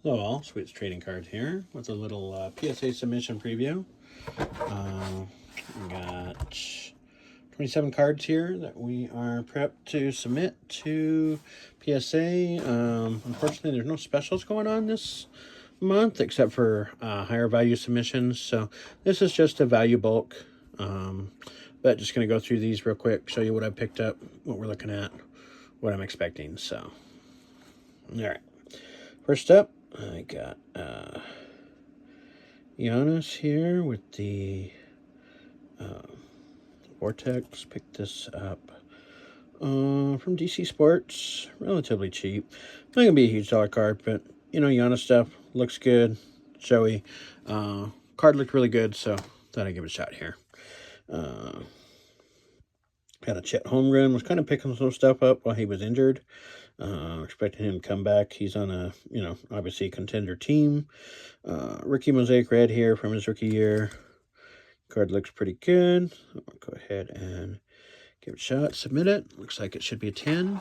Hello all, Sweet's Trading Cards here with a little PSA submission preview. We got 27 cards here that we are prepped to submit to PSA. Unfortunately, there's no specials going on this month except for higher value submissions. So this is just a value bulk. But just going to go through these real quick, show you what I picked up, what we're looking at, what I'm expecting. So, all right. First up, I got Giannis here with the Vortex. Picked this up from DC Sports. Relatively cheap. Not going to be a huge dollar card, but, you know, Giannis stuff looks good. Showy. Card looked really good, so thought I'd give it a shot here. Had a Chet home run. Was kind of picking some stuff up while he was injured. Expecting him to come back. He's on a, obviously a contender team. Rookie Mosaic Red here from his rookie year. Card looks pretty good. I'll go ahead and give it a shot. Submit it. Looks like it should be a 10.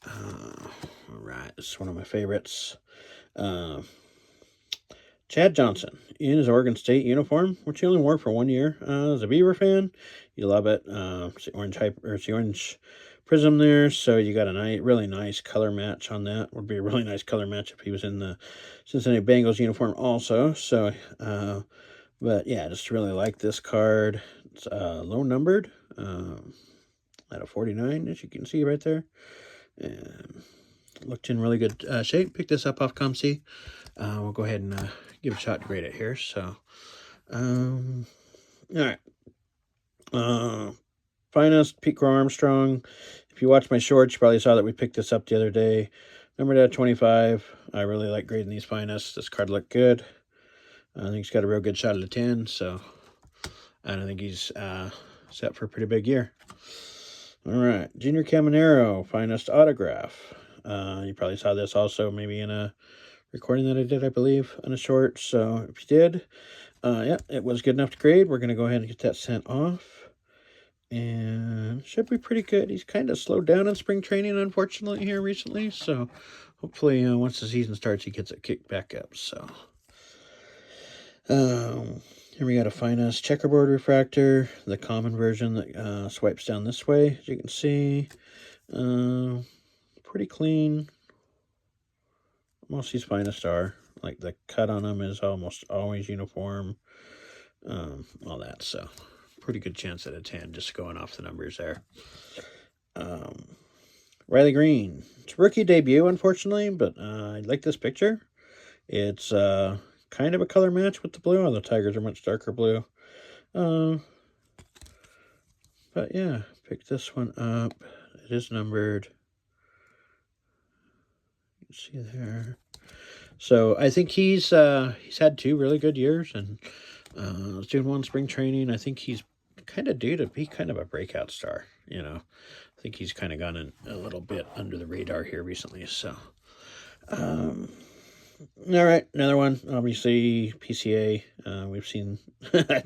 All right. This is one of my favorites. Chad Johnson in his Oregon State uniform, which he only wore for 1 year. As a Beaver fan, you love it. It's the orange prism there, so you got a really nice color match on that. Would be a really nice color match if he was in the Cincinnati Bengals uniform also. So, but yeah, I just really like this card. It's low numbered at a 49, as you can see right there. And looked in really good shape. Picked this up off ComC. We'll go ahead and give it a shot to grade it here. So, all right. Finest Pete Crow-Armstrong. If you watched my shorts, you probably saw that we picked this up the other day. Numbered at 25. I really like grading these finest. This card looked good. I think he's got a real good shot at a 10. So, I don't think he's set for a pretty big year. All right. Junior Caminero, finest autograph. You probably saw this also maybe in a recording that I did, I believe, on a short. So if you did, yeah, it was good enough to grade. We're going to go ahead and get that sent off. And should be pretty good. He's kind of slowed down in spring training, unfortunately, here recently. So hopefully once the season starts, he gets it kicked back up. So here we got a finest checkerboard refractor, the common version that swipes down this way, as you can see. Pretty clean. Most of these finest are. Like the cut on them is almost always uniform. All that. So pretty good chance at a 10 just going off the numbers there. Riley Greene. It's rookie debut, unfortunately, but I like this picture. It's kind of a color match with the blue, although Tigers are much darker blue. But yeah, pick this one up. It is numbered. You can see there. So I think he's had 2 really good years, and was doing one spring training. I think he's kind of due to be kind of a breakout star. You know, I think he's kind of gone in a little bit under the radar here recently. So, all right, another one. Obviously, PCA. We've seen.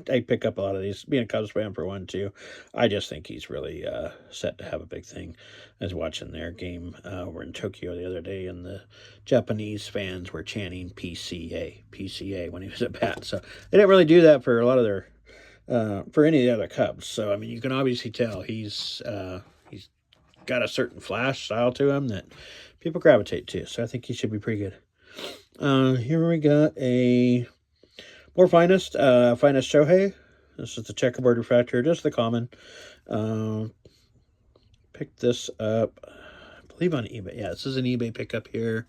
I pick up a lot of these. Being a Cubs fan for one too, I just think he's really set to have a big thing. I was watching their game over in Tokyo the other day, and the Japanese fans were chanting PCA, PCA when he was at bat. So they didn't really do that for a lot of their for any of the other Cubs. So I mean, you can obviously tell he's got a certain flash style to him that people gravitate to. So I think he should be pretty good. Here we got a more finest Shohei. This is the checkerboard refractor, just the common. Picked this up, I believe on eBay. Yeah, this is an eBay pickup here.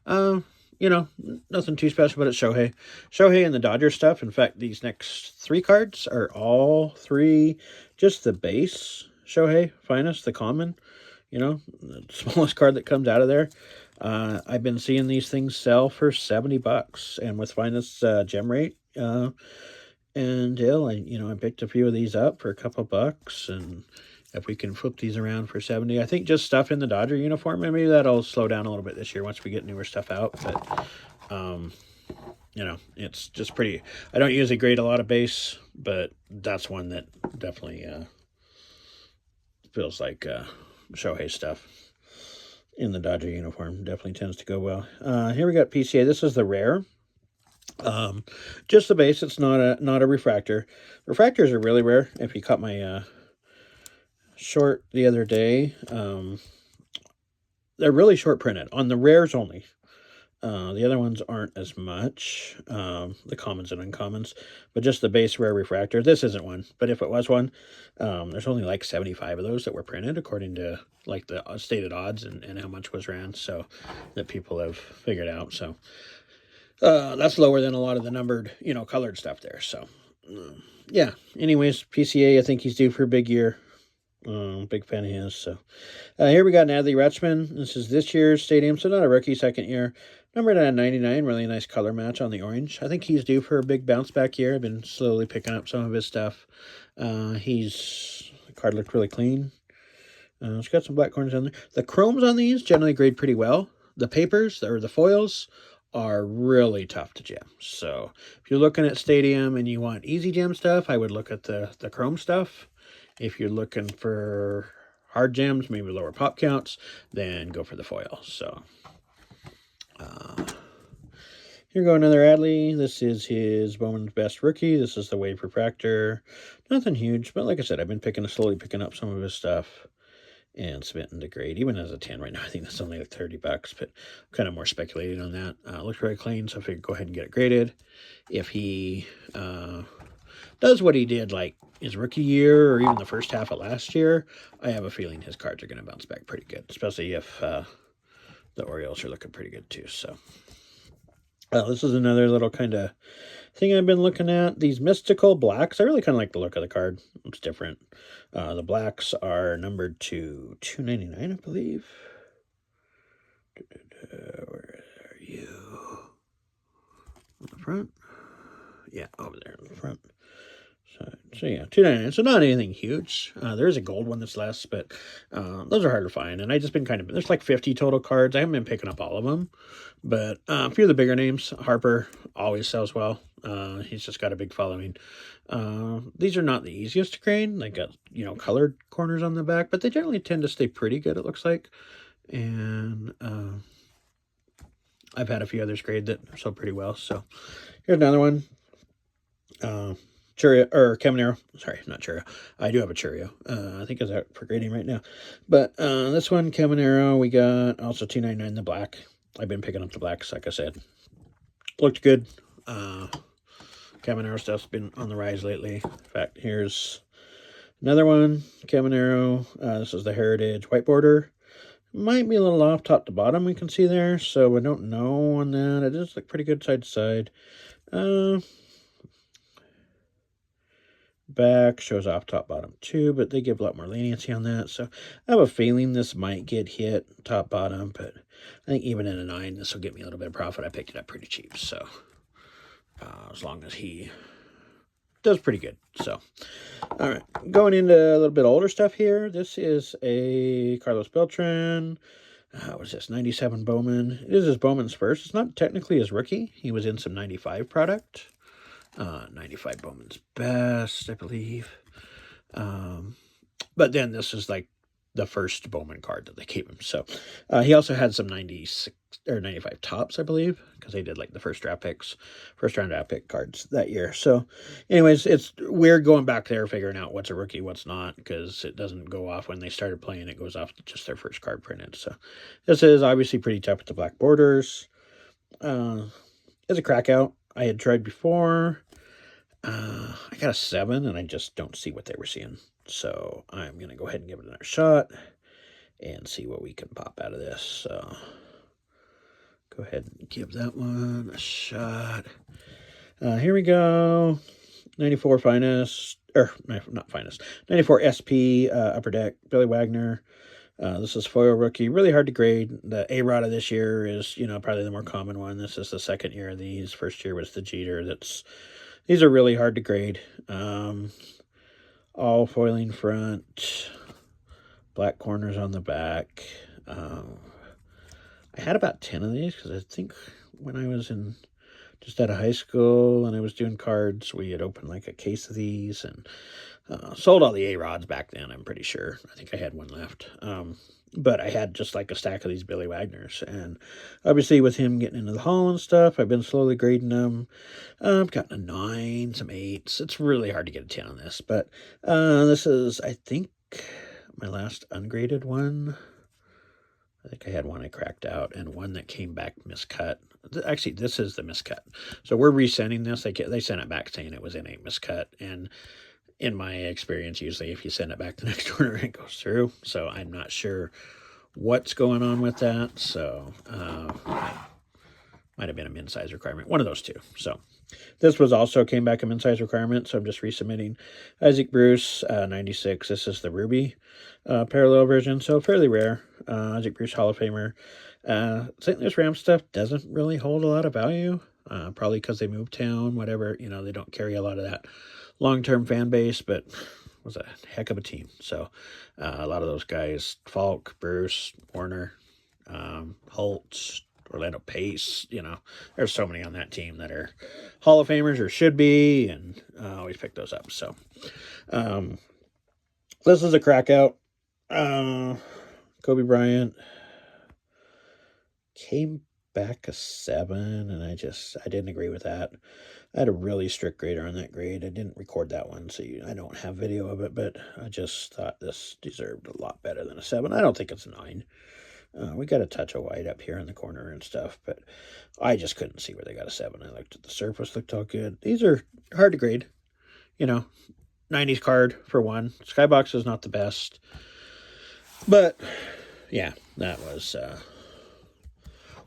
You know, nothing too special, but it's Shohei. Shohei and the Dodgers stuff. In fact, these next 3 cards are all 3 just the base Shohei finest, the common. You know, the smallest card that comes out of there. I've been seeing these things sell for $70, and with finest gem rate, and I picked a few of these up for a couple bucks, and if we can flip these around for 70, I think just stuff in the Dodger uniform, maybe that'll slow down a little bit this year once we get newer stuff out. But it's just pretty. I don't usually grade a lot of base, but that's one that definitely feels like Shohei stuff. in the Dodger uniform. Definitely tends to go well. Here we got PCA. This is the rare. Just the base. It's not a refractor. Refractors are really rare. If you caught my short the other day, they're really short printed on the rares only. The other ones aren't as much, the commons and uncommons, but just the base rare refractor. This isn't one, but if it was one, there's only like 75 of those that were printed according to like the stated odds and how much was ran, so that people have figured out. So that's lower than a lot of the numbered, colored stuff there. So yeah. Anyways, PCA, I think he's due for a big year. Big fan of his. So here we got an Adley Rutschman. This is this year's stadium, so not a rookie, second year. Numbered at 99, really nice color match on the orange. I think he's due for a big bounce back year. I've been slowly picking up some of his stuff. The card looked really clean. It's got some black corners on there. The chromes on these generally grade pretty well. The papers, or the foils, are really tough to gem. So if you're looking at stadium and you want easy gem stuff, I would look at the chrome stuff. If you're looking for hard gems, maybe lower pop counts, then go for the foil. So here go another Adley. This is his Bowman's Best Rookie. This is the Wave Refractor. Nothing huge, but like I said, I've been slowly picking up some of his stuff and submitting to grade. Even as a 10 right now, I think that's only like $30, but I'm kind of more speculating on that. Looks very clean, so I figured go ahead and get it graded. If he does what he did like his rookie year or even the first half of last year, I have a feeling his cards are going to bounce back pretty good, especially if the Orioles are looking pretty good too. So this is another little kind of thing I've been looking at. These mystical blacks, I really kind of like the look of the card. It's different. The blacks are numbered to 299, I believe. Where are you? On the front? Yeah, over there in the front. So yeah, 299. So not anything huge. There is a gold one that's less, but those are hard to find. And I just been there's like 50 total cards. I haven't been picking up all of them, but a few of the bigger names. Harper always sells well. He's just got a big following. These are not the easiest to grade. They got colored corners on the back, but they generally tend to stay pretty good. It looks like, and I've had a few others grade that sell pretty well. So here's another one. Caminero. Sorry, not Churio. I do have a Churio. I think it's out for grading right now. But this one, Caminero, we got also $2.99 the black. I've been picking up the blacks, like I said. Looked good. Caminero stuff's been on the rise lately. In fact, here's another one, Caminero. This is the Heritage white border. Might be a little off top to bottom, we can see there. So I don't know on that. It does look pretty good side to side. Back shows off top bottom too, but they give a lot more leniency on that, so I have a feeling this might get hit top bottom, but I think even in a 9 this will get me a little bit of profit. I picked it up pretty cheap, so as long as he does pretty good. So all right, going into a little bit older stuff here. This is a Carlos Beltran. What is this, 97 Bowman? It is his Bowman's first. It's not technically his rookie. He was in some 95 product. 95 Bowman's Best, I believe. But then this is like the first Bowman card that they gave him. So he also had some 96 or 95 tops, I believe, because they did like the first round draft pick cards that year. So anyways, it's weird going back there figuring out what's a rookie, what's not, because it doesn't go off when they started playing. It goes off just their first card printed. So this is obviously pretty tough with the black borders. It's a crack out. I had tried before. I got a 7, and I just don't see what they were seeing. So I'm going to go ahead and give it another shot and see what we can pop out of this. So go ahead and give that one a shot. Here we go. 94 Finest, or not Finest, 94 SP Upper Deck, Billy Wagner. This is foil rookie. Really hard to grade. The A-Rod of this year is, probably the more common one. This is the second year of these. First year was the Jeter. These are really hard to grade. All foiling front, black corners on the back. I had about 10 of these because I think when I was just out of high school and I was doing cards, we had opened like a case of these and sold all the A-Rods back then, I'm pretty sure. I think I had one left. But I had just like a stack of these Billy Wagners. And obviously with him getting into the Hall and stuff, I've been slowly grading them. I've gotten a 9, some 8s. It's really hard to get a 10 on this. But this is, I think, my last ungraded one. I think I had one I cracked out and one that came back miscut. Actually, this is the miscut. So we're resending this. They sent it back saying it was in a miscut. And in my experience, usually if you send it back the next order, it goes through. So I'm not sure what's going on with that. So might have been a min size requirement. One of those two. So this was also came back a min size requirement. So I'm just resubmitting Isaac Bruce 96. This is the Ruby parallel version. So fairly rare. Isaac Bruce Hall of Famer. St. Louis Rams stuff doesn't really hold a lot of value. Probably because they moved town, whatever. You know, they don't carry a lot of that long-term fan base, but was a heck of a team. So a lot of those guys, Falk, Bruce, Warner, Holtz, Orlando Pace, you know, there's so many on that team that are Hall of Famers or should be, and always pick those up. So this is a crack out. Kobe Bryant came back a 7, and I didn't agree with that. I had a really strict grader on that grade. I didn't record that one, so I don't have video of it, but I just thought this deserved a lot better than a 7. I don't think it's a 9. We got a touch of white up here in the corner and stuff, but I just couldn't see where they got a 7. I looked at the surface, looked all good. These are hard to grade. You know, 90s card for one. Skybox is not the best. But, yeah, that was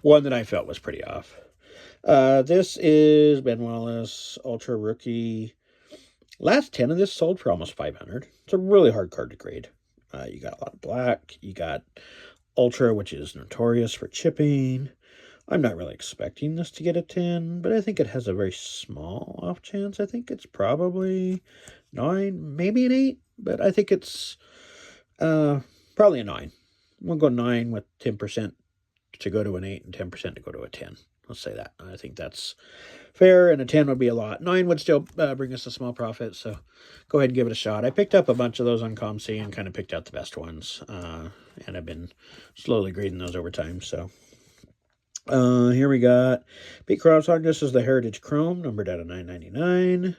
one that I felt was pretty off. This is Ben Wallace, Ultra Rookie. Last 10 of this sold for almost 500. It's a really hard card to grade. You got a lot of black. You got Ultra, which is notorious for chipping. I'm not really expecting this to get a 10, but I think it has a very small off chance. I think it's probably 9, maybe an 8, but I think it's probably a 9. We'll go 9 with 10% to go to an 8 and 10% to go to a 10. Let's say that. I think that's fair, and a 10 would be a lot. 9 would still bring us a small profit, so go ahead and give it a shot. I picked up a bunch of those on ComC and kind of picked out the best ones, and I've been slowly grading those over time. So here we got Pete Crow-Armstrong. This is the Heritage Chrome, numbered out of $9.99.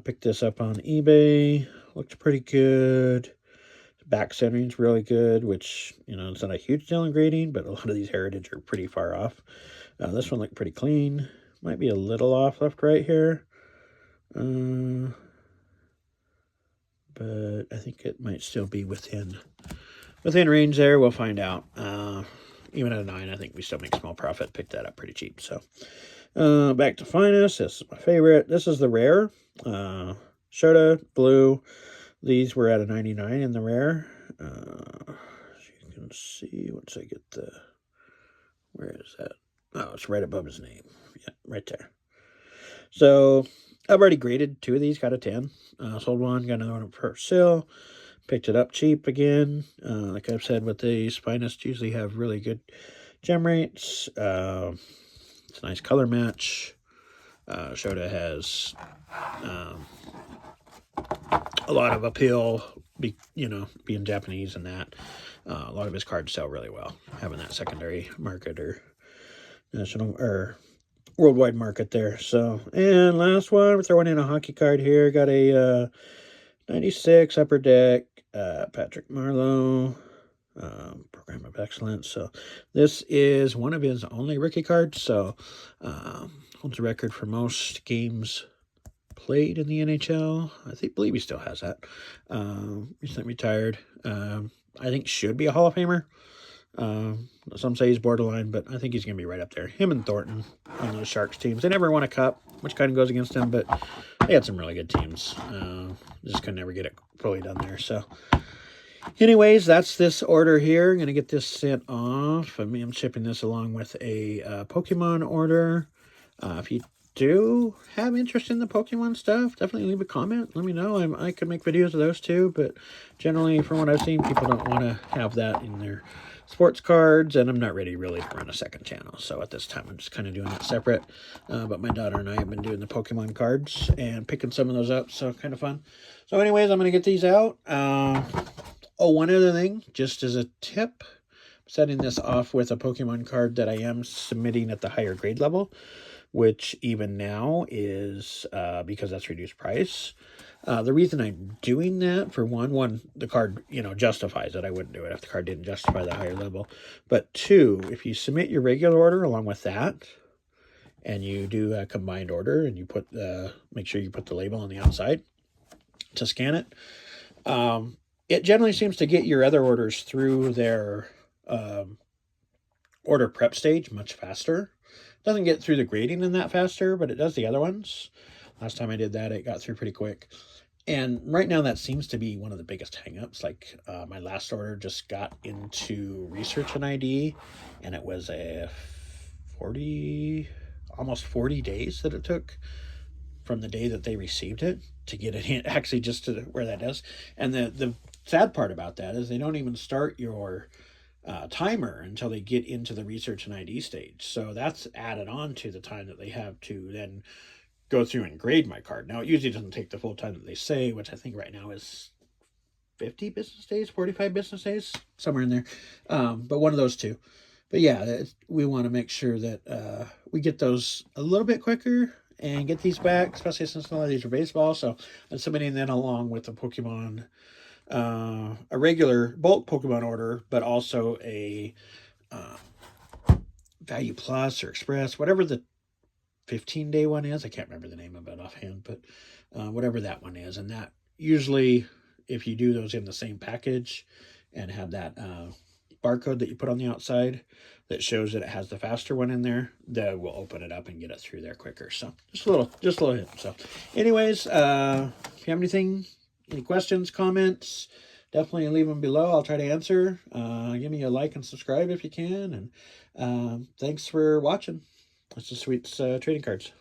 Picked this up on eBay. Looked pretty good. Back centering's really good, which, you know, it's not a huge deal in grading, but a lot of these Heritage are pretty far off. This one looked pretty clean. Might be a little off left right here. But I think it might still be within range there. We'll find out. Even at a 9, I think we still make small profit. Picked that up pretty cheap. So back to Finest. This is my favorite. This is the rare. Shota, blue. These were at a 99 in the rare. As you can see, once I get where is that? Oh, it's right above his name. Yeah, right there. So I've already graded 2 of these, got a 10. Sold one, got another one for sale. Picked it up cheap again. Like I've said with these, Finest usually have really good gem rates. It's a nice color match. Shota has a lot of appeal, being Japanese and that. A lot of his cards sell really well, having that secondary market or national or worldwide market there. So, and last one, we're throwing in a hockey card here. Got a 96 Upper Deck, Patrick Marleau, Program of Excellence. So this is one of his only rookie cards. So holds a record for most games played in the NHL. I believe he still has that. Recently retired. I think should be a Hall of Famer. Some say he's borderline, but I think he's going to be right up there. Him and Thornton on those Sharks teams. They never won a cup, which kind of goes against them, but they had some really good teams. Just could never get it fully done there. So anyways, that's this order here. I'm going to get this sent off. I'm shipping this along with a Pokemon order. If you do have interest in the Pokemon stuff, definitely leave a comment. Let me know. I could make videos of those too, but generally, from what I've seen, people don't want to have that in their sports cards, and I'm not ready really to run a second channel. So at this time, I'm just kind of doing it separate. But my daughter and I have been doing the Pokemon cards and picking some of those up, so kind of fun. So anyways, I'm going to get these out. Oh, one other thing, just as a tip, I'm setting this off with a Pokemon card that I am submitting at the higher grade level, which even now is because that's reduced price. The reason I'm doing that, for one, the card, justifies it. I wouldn't do it if the card didn't justify the higher level. But two, if you submit your regular order along with that, and you do a combined order, and you make sure you put the label on the outside to scan it, it generally seems to get your other orders through their order prep stage much faster. Doesn't get through the grading in that faster, but it does the other ones. Last time I did that, it got through pretty quick. And right now, that seems to be one of the biggest hangups. Like, my last order just got into research and ID, and it was almost 40 days that it took from the day that they received it to get it in, actually just to where that is. And the sad part about that is they don't even start your timer until they get into the research and ID stage. So that's added on to the time that they have to then go through and grade my card. Now, it usually doesn't take the full time that they say, which I think right now is 50 business days, 45 business days, somewhere in there. But one of those two. But yeah, we want to make sure that we get those a little bit quicker and get these back, especially since a lot of these are baseball. So I'm submitting that along with the Pokemon, a regular bulk Pokemon order, but also a Value Plus or Express, whatever the 15-day one is. I can't remember the name of it offhand, but whatever that one is. And that usually, if you do those in the same package and have that barcode that you put on the outside that shows that it has the faster one in there, that will open it up and get it through there quicker. So just a little hint. So anyways, if you have any questions, comments, definitely leave them below. I'll try to answer. Give me a like and subscribe if you can. And thanks for watching. That's the Sweets trading cards.